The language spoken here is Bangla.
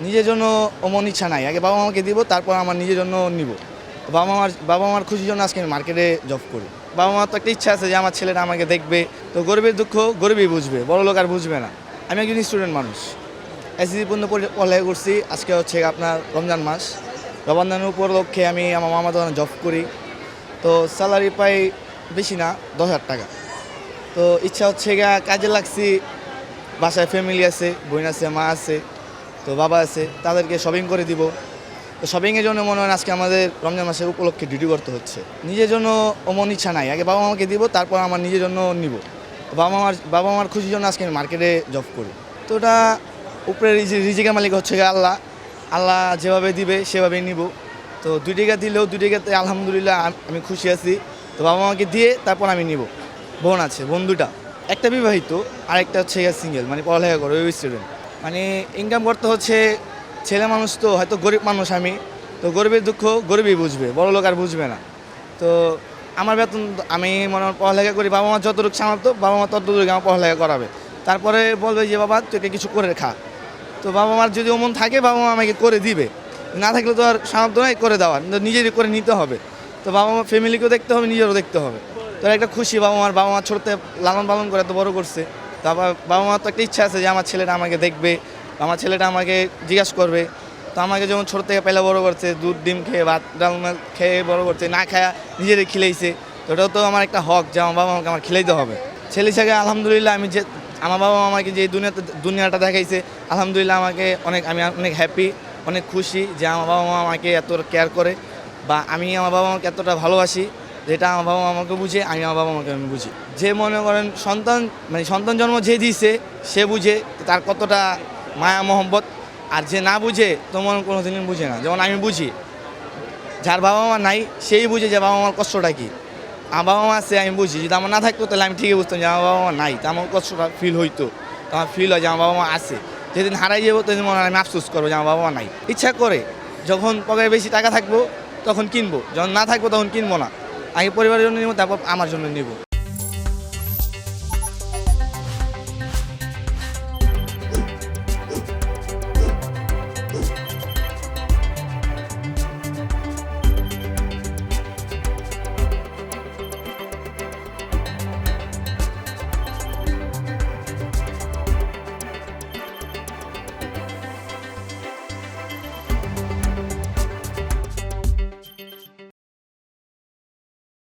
নিজের জন্য অমন ইচ্ছা নাই, আগে বাবা মাকে দিব, তারপর আমার নিজের জন্য নিব। বাবা মার খুশির জন্য আজকে আমি মার্কেটে জব করি। বাবা মার তো একটা ইচ্ছা আছে যে আমার ছেলেটা আমাকে দেখবে, তো গরিবের দুঃখ গরিবই বুঝবে, বড় লোক আর বুঝবে না। আমি একজন স্টুডেন্ট মানুষ, এসএসসি পর্যন্ত পড়ালেখা করছি। আজকে হচ্ছে আপনার রমজান মাস, রমজানের উপলক্ষে আমি আমার মামা দোকানে জব করি। তো স্যালারি পাই বেশি না, 10,000 টাকা। তো ইচ্ছা হচ্ছে কাজে লাগছি, বাসায় ফ্যামিলি আছে, বোন আছে, মা আছে, তো বাবা আছে, তাদেরকে শপিং করে দিব। তো শপিংয়ের জন্য মনে হয় আজকে আমাদের রমজান মাসের উপলক্ষে ডিউটি করতে হচ্ছে। নিজের জন্য অমন ইচ্ছা নাই, আগে বাবা মাকে দিব, তারপর আমার নিজের জন্য নিব। তো বাবা মার খুশির জন্য আজকে আমি মার্কেটে জব করি। তো ওটা উপরে রিজিকের মালিক হচ্ছে আল্লাহ। আল্লাহ যেভাবে দিবে সেভাবেই নিব। তো 2 টাকা দিলেও 2 টাকাতে আলহামদুলিল্লাহ আমি খুশি আছি। তো বাবা মাকে দিয়ে তারপর আমি নিব। বোন আছে, বোন দুটা, একটা বিবাহিত আর একটা হচ্ছে সিঙ্গেল, মানে পড়ালেখা করে, ওই স্টুডেন্ট। মানে ইনকাম করতে হচ্ছে, ছেলে মানুষ তো, হয়তো গরিব মানুষ আমি, তো গরিবের দুঃখ গরিবই বুঝবে, বড় লোক আর বুঝবে না। তো আমার বেতন, আমি মনে হয় পড়ালেখা করি, বাবা মা যতটুকু সামর্থ্য, বাবা মা ততটুকু আমার পড়ালেখা করাবে। তারপরে বলবে যে বাবা তোকে কিছু করে খা। তো বাবা মার যদি অমন থাকে, বাবা মা আমাকে করে দিবে, না থাকলে তো আর সামর্থ্য নাই করে দেওয়ার, নিজেরই করে নিতে হবে। তো বাবা মা ফ্যামিলিকেও দেখতে হবে, নিজেরও দেখতে হবে। তো একটা খুশি, বাবা মা ছোটতে লালন পালন করে এত বড় করছে। তারপর বাবা মার তো একটা ইচ্ছা আছে যে আমার ছেলেটা আমাকে দেখবে, আমার ছেলেটা আমাকে জিজ্ঞাসা করবে। তো আমাকে যেমন ছোট থেকে পেলে বড় করছে, দুধ ডিম খেয়ে, ভাত ডালমা খেয়ে বড় করছে, না খায়া নিজেরই খিলাইছে। তো ওটাও তো আমার একটা হক যে আমার বাবা মাকে আমার খিলাইতে হবে। ছেলে হিসাবে আলহামদুলিল্লাহ আমি যে আমার বাবা মা আমাকে যে দুনিয়াটা দেখাইছে, আলহামদুলিল্লাহ আমি অনেক হ্যাপি, অনেক খুশি যে আমার বাবা মা আমাকে এত কেয়ার করে, বা আমি আমার বাবা মাকে এতটা ভালোবাসি, যেটা আমার বাবা মা আমাকে বুঝে, আমি আমার বাবা মাকে আমি বুঝি। যে মনে করেন সন্তান জন্ম যে দিয়েছে সে বুঝে তার কতটা মায়া মহব্বত, আর যে না বুঝে তো মনে কোনো দিন বুঝে না। যেমন আমি বুঝি, যার বাবা মা নাই সেই বুঝে যে বাবা মার কষ্টটা কী। আমার বাবা মা আছে, আমি বুঝি। যদি আমার না থাকতো তাহলে আমি ঠিকই বুঝতাম যে আমার বাবা মা নাই, তো আমার কষ্টটা ফিল হইতো। তো আমার ফিল হয় যে আমার বাবা মা আছে। যেদিন হারাই যাবো সেদিন মনে হয় আমি আফসোস করবো যে আমার বাবা মা নাই। ইচ্ছা করে যখন পকেটে বেশি টাকা থাকবো তখন কিনবো, যখন না থাকবো তখন কিনবো না। আগে পরিবারের জন্য নিব, তারপর আমার জন্য নিব।